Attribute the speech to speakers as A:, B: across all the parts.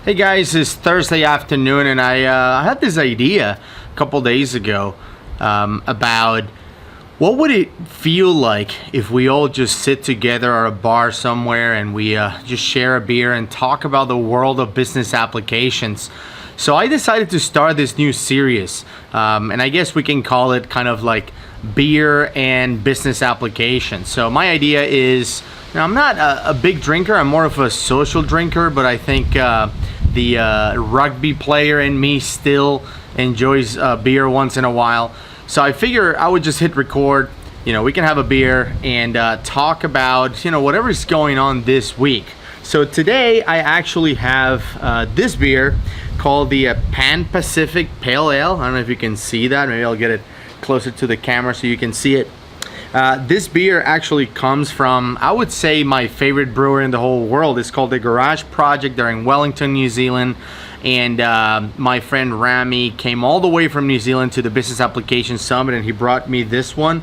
A: Hey guys, it's Thursday afternoon, and I had this idea a couple days ago about what would it feel like if we all just sit together at a bar somewhere and we just share a beer and talk about the world of business applications. So I decided to start this new series, and I guess we can call it kind of like beer and business applications. So my idea is, now I'm not a big drinker, I'm more of a social drinker, but I think the rugby player in me still enjoys beer once in a while. So I figure I would just hit record, we can have a beer and talk about, whatever's going on this week. So today I actually have this beer called the Pan Pacific Pale Ale. I don't know if you can see that. Maybe I'll get it closer to the camera so you can see it. This beer actually comes from, I would say, my favorite brewer in the whole world. It's called the Garage Project. They're in Wellington, New Zealand. And my friend Rami came all the way from New Zealand to the Business Application Summit, and he brought me this one.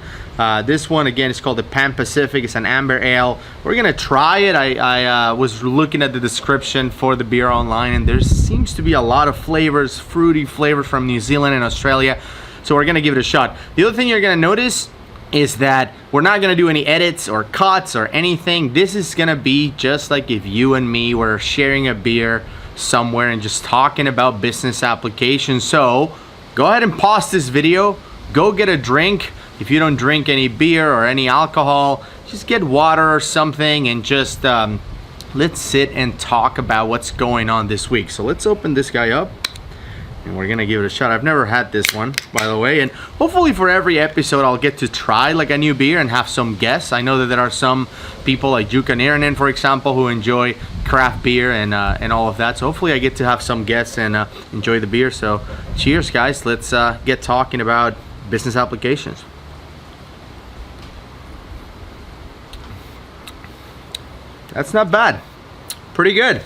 A: This one, again, is called the Pan Pacific. It's an amber ale. We're going to try it. I was looking at the description for the beer online, and there seems to be a lot of flavors, fruity flavors from New Zealand and Australia. So we're going to give it a shot. The other thing you're going to notice is that we're not going to do any edits or cuts or anything. This is going to be just like if you and me were sharing a beer somewhere and just talking about business applications. So go ahead and pause this video, go get a drink. If you don't drink any beer or any alcohol, just get water or something and just let's sit and talk about what's going on this week. So let's open this guy up and we're gonna give it a shot. I've never had this one, by the way, and hopefully for every episode I'll get to try like a new beer and have some guests. I know that there are some people like Jukka Niranen, for example, who enjoy craft beer and all of that. So hopefully I get to have some guests and enjoy the beer. So cheers, guys. Let's get talking about business applications. That's not bad. Pretty good.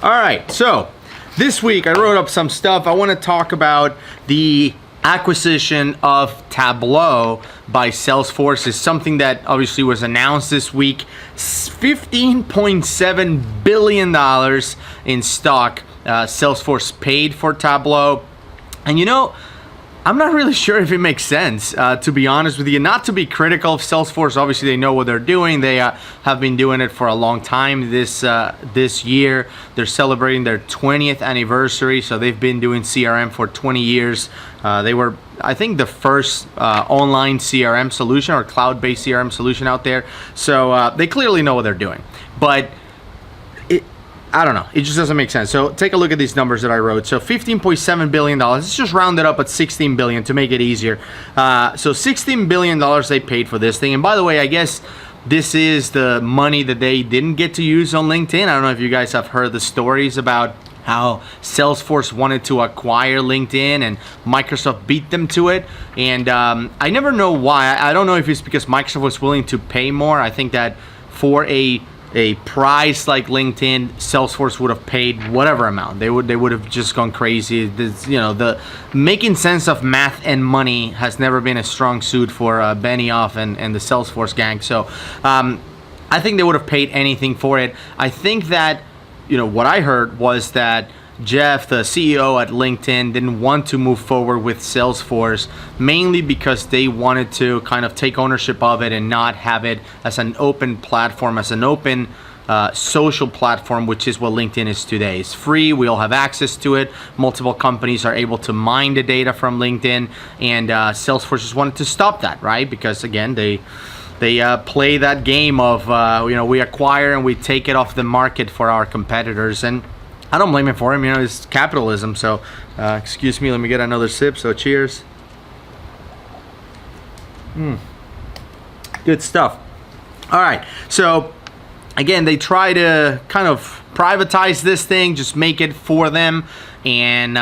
A: All right, so this week I wrote up some stuff. I want to talk about the acquisition of Tableau by Salesforce. Is something that obviously was announced this week. $15.7 billion in stock Salesforce paid for Tableau. And I'm not really sure if it makes sense, to be honest with you. Not to be critical of Salesforce. Obviously, they know what they're doing. They have been doing it for a long time. This year, they're celebrating their 20th anniversary. So they've been doing CRM for 20 years. They were, I think, the first online CRM solution or cloud-based CRM solution out there. So they clearly know what they're doing. But I don't know. It just doesn't make sense. So take a look at these numbers that I wrote. So $15.7 billion. Let's just round it up at $16 billion to make it easier. So $16 billion they paid for this thing. And by the way, I guess this is the money that they didn't get to use on LinkedIn. I don't know if you guys have heard the stories about how Salesforce wanted to acquire LinkedIn and Microsoft beat them to it. And I never know why. I don't know if it's because Microsoft was willing to pay more. I think that for a price like LinkedIn, Salesforce would have paid whatever amount. They would have just gone crazy. The making sense of math and money has never been a strong suit for Benioff and the Salesforce gang. So I think they would have paid anything for it. I think that what I heard was that Jeff, the CEO at LinkedIn, didn't want to move forward with Salesforce, mainly because they wanted to kind of take ownership of it and not have it as an open platform, as an open social platform, which is what LinkedIn is today. It's free. We all have access to it. Multiple companies are able to mine the data from LinkedIn, and Salesforce just wanted to stop that, right? Because again, they play that game of we acquire and we take it off the market for our competitors, and I don't blame him for him. It's capitalism. So excuse me, let me get another sip. So cheers. Good stuff. All right, so again, they try to kind of privatize this thing, just make it for them, and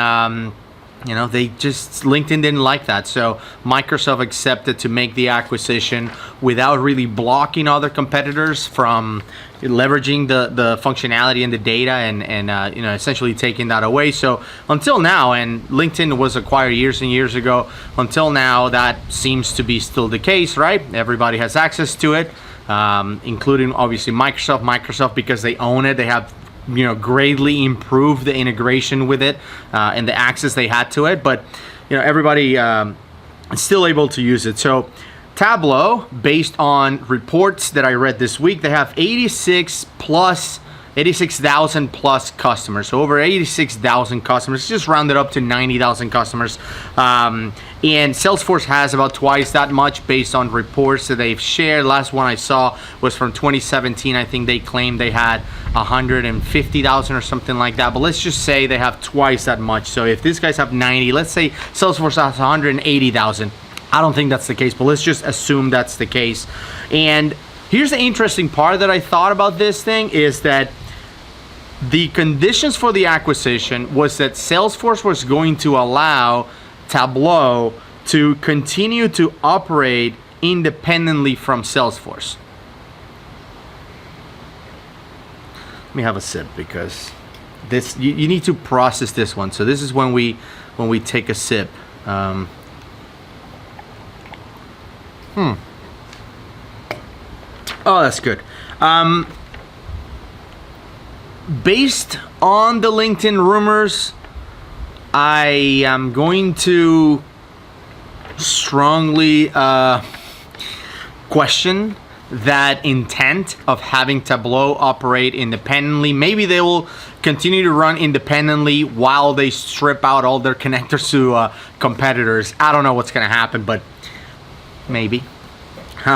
A: LinkedIn didn't like that. So Microsoft accepted to make the acquisition without really blocking other competitors from leveraging the functionality and the data and essentially taking that away. So until now, and LinkedIn was acquired years and years ago, until now that seems to be still the case, right? Everybody has access to it, including obviously Microsoft because they own it. They have greatly improved the integration with it and the access they had to it. But everybody is still able to use it. So Tableau, based on reports that I read this week, they have 86,000 plus customers. So over 86,000 customers, just rounded up to 90,000 customers. And Salesforce has about twice that much based on reports that they've shared. Last one I saw was from 2017. I think they claimed they had 150,000 or something like that. But let's just say they have twice that much. So if these guys have 90, let's say Salesforce has 180,000. I don't think that's the case, but let's just assume that's the case. And here's the interesting part that I thought about this thing is that the conditions for the acquisition was that Salesforce was going to allow Tableau to continue to operate independently from Salesforce. Let me have a sip because this you need to process this one. So this is when we take a sip. Oh, that's good. Based on the LinkedIn rumors, I am going to strongly question that intent of having Tableau operate independently. Maybe they will continue to run independently while they strip out all their connectors to competitors. I don't know what's going to happen, but maybe.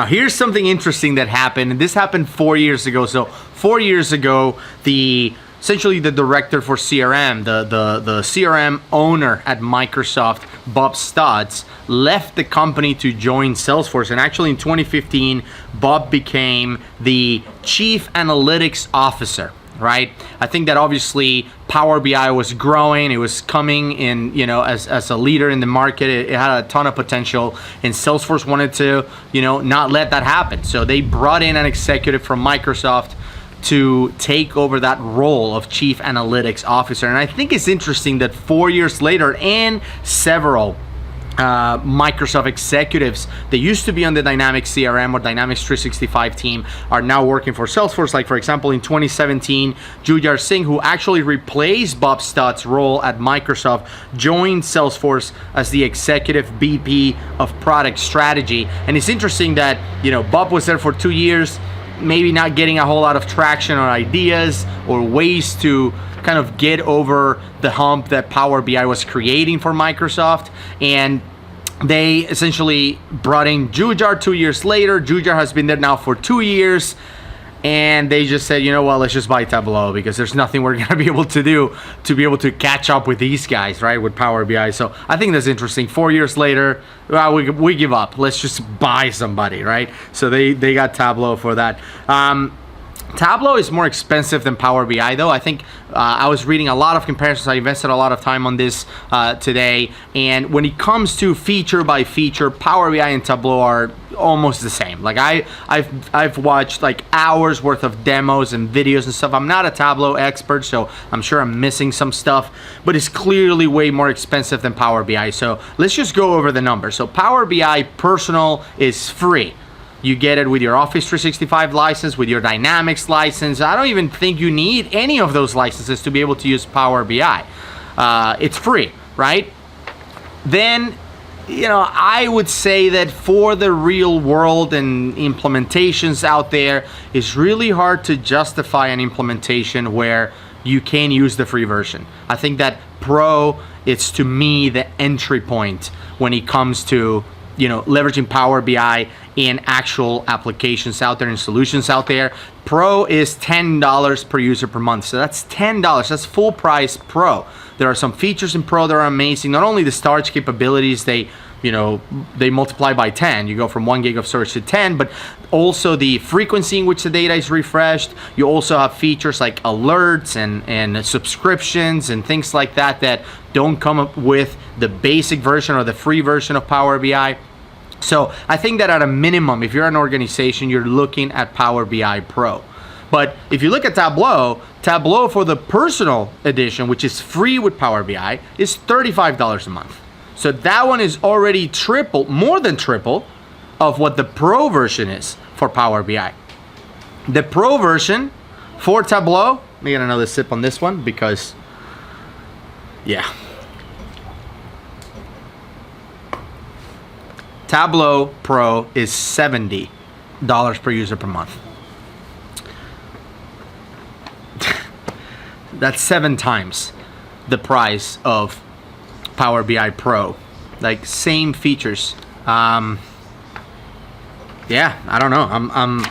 A: Here's something interesting that happened, and this happened 4 years ago. So 4 years ago, essentially the director for CRM, the CRM owner at Microsoft, Bob Stutz, left the company to join Salesforce. And actually in 2015, Bob became the Chief Analytics Officer, right? I think that obviously Power BI was growing. It was coming in, as a leader in the market. It had a ton of potential, and Salesforce wanted to, not let that happen. So they brought in an executive from Microsoft to take over that role of Chief Analytics Officer. And I think it's interesting that 4 years later, and several Microsoft executives that used to be on the Dynamics CRM or Dynamics 365 team are now working for Salesforce. Like, for example, in 2017, Jujhar Singh, who actually replaced Bob Stutz's role at Microsoft, joined Salesforce as the executive VP of product strategy. And it's interesting that, Bob was there for 2 years, maybe not getting a whole lot of traction or ideas or ways to kind of get over the hump that Power BI was creating for Microsoft. And they essentially brought in Jujhar 2 years later. Jujhar has been there now for 2 years. And they just said, let's just buy Tableau because there's nothing we're going to be able to do to be able to catch up with these guys, right, with Power BI. So I think that's interesting. 4 years later, we give up. Let's just buy somebody, right? So they got Tableau for that. Tableau is more expensive than Power BI, though. I think I was reading a lot of comparisons. I invested a lot of time on this today. And when it comes to feature by feature, Power BI and Tableau are almost the same. Like I've watched like hours worth of demos and videos and stuff. I'm not a Tableau expert, so I'm sure I'm missing some stuff, but it's clearly way more expensive than Power BI. So let's just go over the numbers. So Power BI Personal is free. You get it with your Office 365 license, with your Dynamics license. I don't even think you need any of those licenses to be able to use Power BI. It's free, right? Then, I would say that for the real world and implementations out there, it's really hard to justify an implementation where you can use the free version. I think that Pro, it's to me the entry point when it comes to leveraging Power BI in actual applications out there and solutions out there. Pro is $10 per user per month. So that's $10. That's full price Pro. There are some features in Pro that are amazing. Not only the storage capabilities, they multiply by 10. You go from 1 gig of storage to 10, but also the frequency in which the data is refreshed. You also have features like alerts and subscriptions and things like that don't come up with the basic version or the free version of Power BI. So I think that at a minimum, if you're an organization, you're looking at Power BI Pro. But if you look at Tableau for the personal edition, which is free with Power BI, is $35 a month. So that one is already more than triple of what the Pro version is for Power BI. The Pro version for Tableau Let me get another sip on this one because, yeah. Tableau Pro is $70 per user per month. That's 7 times the price of Power BI Pro. Like, same features. Yeah, I don't know. I'm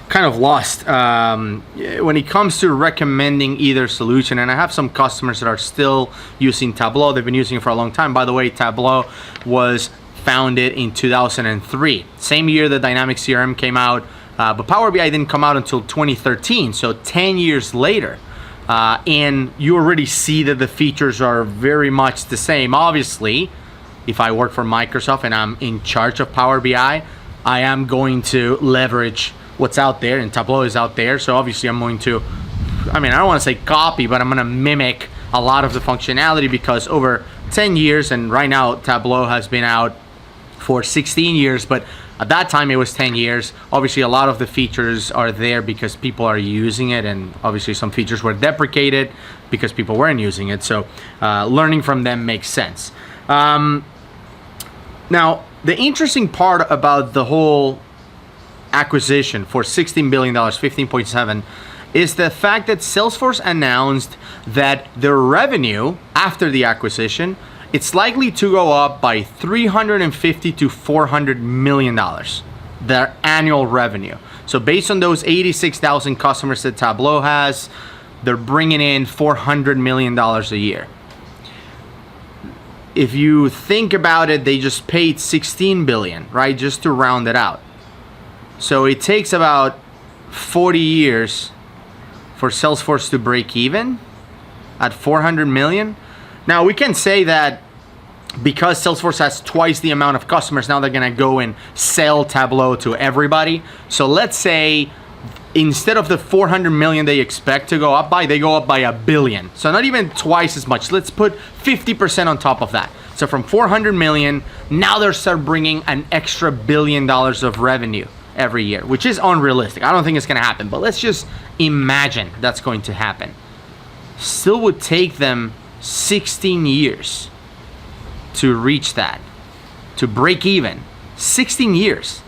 A: kind of lost when it comes to recommending either solution. And I have some customers that are still using Tableau. They've been using it for a long time. By the way, Tableau was founded in 2003, same year the Dynamics CRM came out, but Power BI didn't come out until 2013, so 10 years later. And you already see that the features are very much the same. Obviously, if I work for Microsoft and I'm in charge of Power BI, I am going to leverage what's out there, and Tableau is out there. So obviously I'm going to, I don't want to say copy, but I'm going to mimic a lot of the functionality, because over 10 years, and right now Tableau has been out for 16 years, but at that time it was 10 years. Obviously a lot of the features are there because people are using it, and obviously some features were deprecated because people weren't using it. So learning from them makes sense. Now, the interesting part about the whole acquisition for $16 billion, 15.7, is the fact that Salesforce announced that their revenue after the acquisition, it's likely to go up by $350 to $400 million, their annual revenue. So based on those 86,000 customers that Tableau has, they're bringing in $400 million a year. If you think about it, they just paid 16 billion, right? Just to round it out. So it takes about 40 years for Salesforce to break even at 400 million. Now we can say that because Salesforce has twice the amount of customers, now they're gonna go and sell Tableau to everybody. So let's say instead of the 400 million they expect to go up by, they go up by $1 billion. So not even twice as much. Let's put 50% on top of that. So from 400 million, now they're start bringing an extra $1 billion of revenue every year, which is unrealistic. I don't think it's gonna happen, but let's just imagine that's going to happen. Still would take them 16 years to reach that, to break even. 16 years.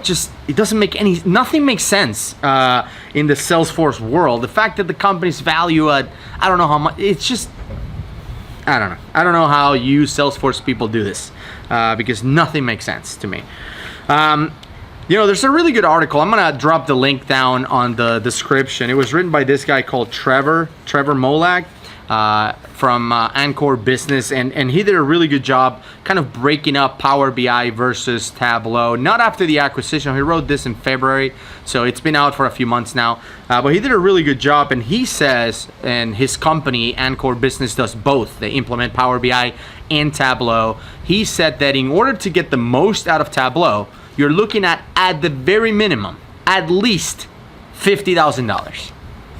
A: Just, it doesn't make nothing makes sense in the Salesforce world. The fact that the company's value at, I don't know how much, it's just, I don't know. I don't know how you Salesforce people do this because nothing makes sense to me. There's a really good article. I'm gonna drop the link down on the description. It was written by this guy called Trevor Molak from Anchor Business, and he did a really good job kind of breaking up Power BI versus Tableau. Not after the acquisition. He wrote this in February, so it's been out for a few months now. But he did a really good job, and he says, and his company, Anchor Business, does both. They implement Power BI and Tableau. He said that in order to get the most out of Tableau, you're looking at the very minimum, at least $50,000.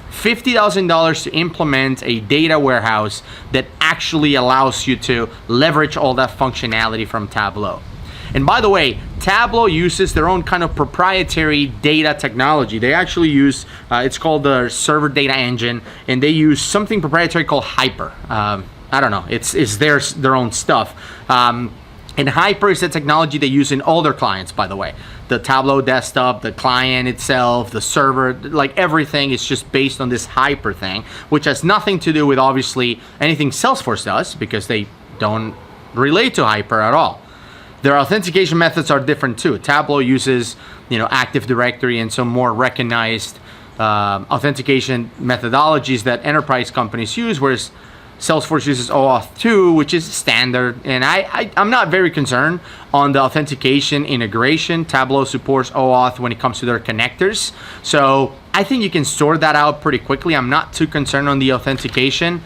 A: $50,000 to implement a data warehouse that actually allows you to leverage all that functionality from Tableau. And by the way, Tableau uses their own kind of proprietary data technology. They actually use, it's called the server data engine, and they use something proprietary called Hyper. I don't know, it's their own stuff. And Hyper is the technology they use in all their clients, by the way. The Tableau desktop, the client itself, the server, like everything is just based on this Hyper thing, which has nothing to do with obviously anything Salesforce does, because they don't relate to Hyper at all. Their authentication methods are different too. Tableau uses, Active Directory and some more recognized authentication methodologies that enterprise companies use, whereas Salesforce uses OAuth 2, which is standard, and I'm not very concerned on the authentication integration. Tableau supports OAuth when it comes to their connectors, so I think you can sort that out pretty quickly. I'm not too concerned on the authentication,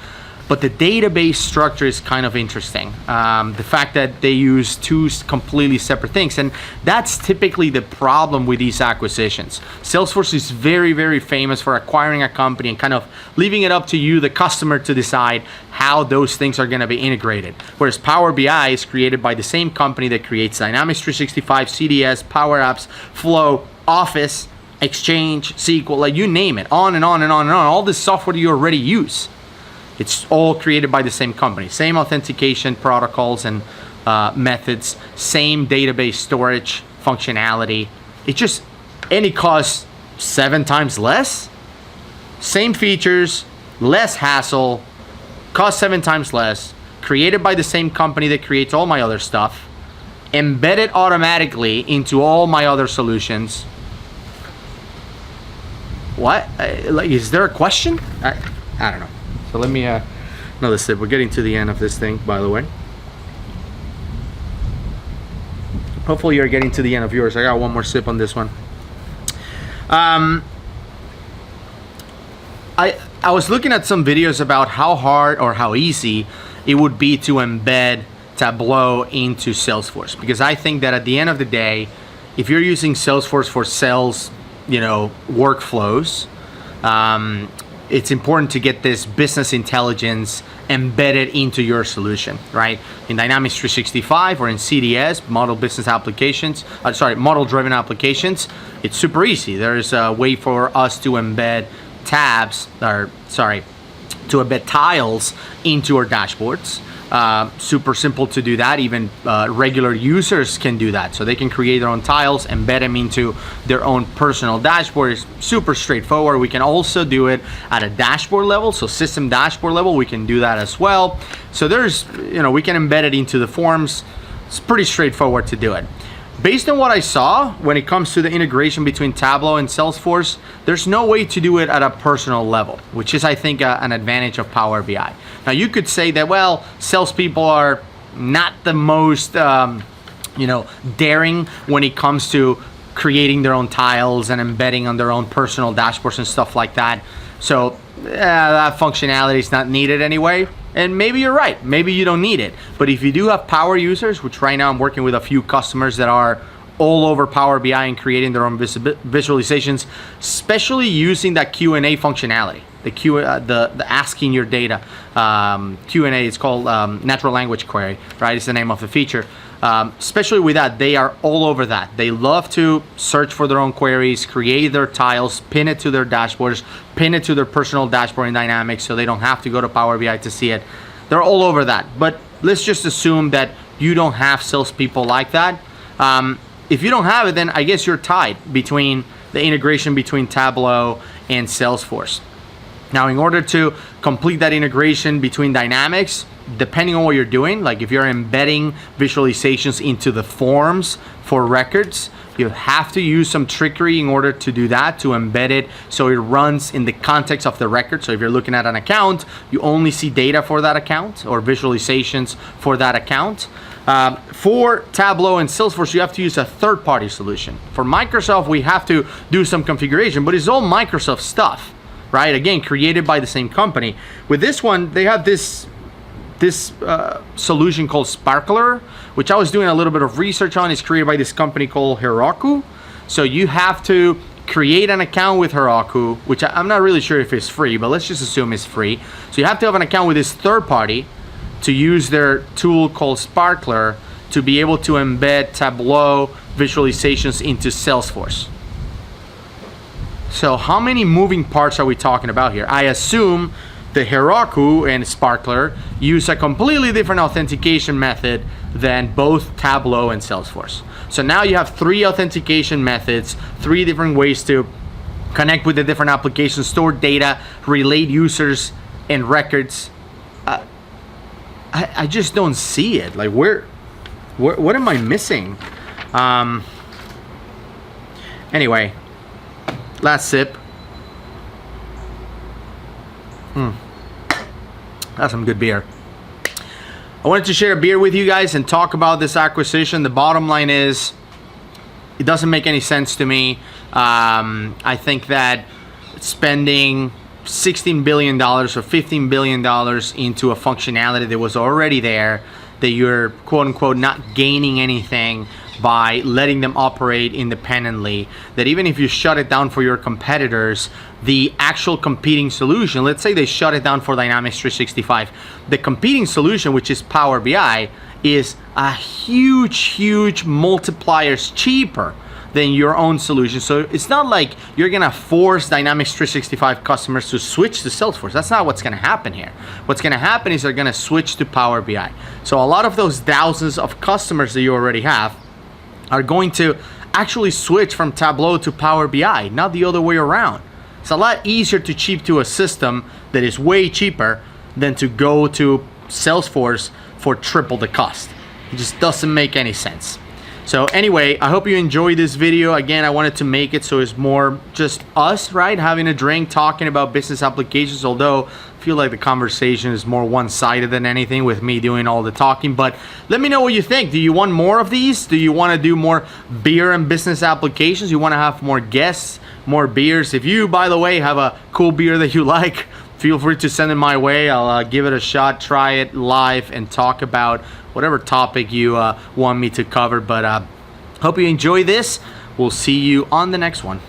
A: but the database structure is kind of interesting. The fact that they use two completely separate things, and that's typically the problem with these acquisitions. Salesforce is very, very famous for acquiring a company and kind of leaving it up to you, the customer, to decide how those things are gonna be integrated. Whereas Power BI is created by the same company that creates Dynamics 365, CDS, Power Apps, Flow, Office, Exchange, SQL, like you name it, on and on and on and on. All this software you already use, it's all created by the same company. Same authentication protocols and methods, same database storage functionality. And it costs 7 times less. Same features, less hassle, cost 7 times less, created by the same company that creates all my other stuff, embedded automatically into all my other solutions. What? Like, is there a question? I don't know. So let me another sip. We're getting to the end of this thing, by the way. Hopefully you're getting to the end of yours. I got one more sip on this one. I was looking at some videos about how hard or how easy it would be to embed Tableau into Salesforce, because I think that at the end of the day, if you're using Salesforce for sales, workflows, it's important to get this business intelligence embedded into your solution, right? In Dynamics 365 or in CDS, model-driven applications, it's super easy. There's a way for us to embed to embed tiles into our dashboards. Super simple to do that. Even regular users can do that. So they can create their own tiles, embed them into their own personal dashboard. It's super straightforward. We can also do it at a dashboard level. So system dashboard level, we can do that as well. So there's, we can embed it into the forms. It's pretty straightforward to do it. Based on what I saw, when it comes to the integration between Tableau and Salesforce, there's no way to do it at a personal level, which is, I think, an advantage of Power BI. Now, you could say that, well, salespeople are not the most, daring when it comes to creating their own tiles and embedding on their own personal dashboards and stuff like that. So that functionality is not needed anyway. And maybe you're right. Maybe you don't need it. But if you do have power users, which right now I'm working with a few customers that are all over Power BI and creating their own visualizations, especially using that Q&A functionality, the asking your data Q&A. It's called natural language query, right? It's the name of the feature. Especially with that, they are all over that. They love to search for their own queries, create their tiles, pin it to their dashboards, pin it to their personal dashboard in Dynamics, so they don't have to go to Power BI to see it. They're all over that. But let's just assume that you don't have salespeople like that. If you don't have it, then I guess you're tied between the integration between Tableau and Salesforce. Now, in order to complete that integration between Dynamics, depending on what you're doing, like if you're embedding visualizations into the forms for records, you have to use some trickery in order to do that, to embed it so it runs in the context of the record. So if you're looking at an account, you only see data for that account or visualizations for that account. For Tableau and Salesforce, you have to use a third-party solution. For Microsoft, we have to do some configuration, but it's all Microsoft stuff, right? Again, created by the same company. With this one, they have this solution called Sparkler, which I was doing a little bit of research on. It's created by this company called Heroku. So you have to create an account with Heroku, which I'm not really sure if it's free, but let's just assume it's free. So you have to have an account with this third party to use their tool called Sparkler to be able to embed Tableau visualizations into Salesforce. So how many moving parts are we talking about here? I assume the Heroku and Sparkler use a completely different authentication method than both Tableau and Salesforce. So now you have 3 authentication methods, 3 different ways to connect with the different applications, store data, relate users and records. I just don't see it. Like what am I missing? Anyway, last sip. That's some good beer. I wanted to share a beer with you guys and talk about this acquisition. The bottom line is, it doesn't make any sense to me. I think that spending $16 billion or $15 billion into a functionality that was already there, that you're quote unquote not gaining anything by letting them operate independently, that even if you shut it down for your competitors, the actual competing solution, let's say they shut it down for Dynamics 365, the competing solution, which is Power BI, is a huge multipliers cheaper than your own solution. So it's not like you're gonna force Dynamics 365 customers to switch to Salesforce. That's not what's gonna happen here. What's gonna happen is they're gonna switch to Power BI. So a lot of those thousands of customers that you already have are going to actually switch from Tableau to Power BI, not the other way around. It's a lot easier to cheap to a system that is way cheaper than to go to Salesforce for triple the cost. It just doesn't make any sense. So anyway, I hope you enjoyed this video. Again, I wanted to make it so it's more just us, right? Having a drink, talking about business applications, although I feel like the conversation is more one-sided than anything with me doing all the talking. But let me know what you think. Do you want more of these? Do you want to do more beer and business applications? You want to have more guests, more beers? If you, by the way, have a cool beer that you like, feel free to send it my way. I'll give it a shot, try it live, and talk about whatever topic you want me to cover. But hope you enjoy this. We'll see you on the next one.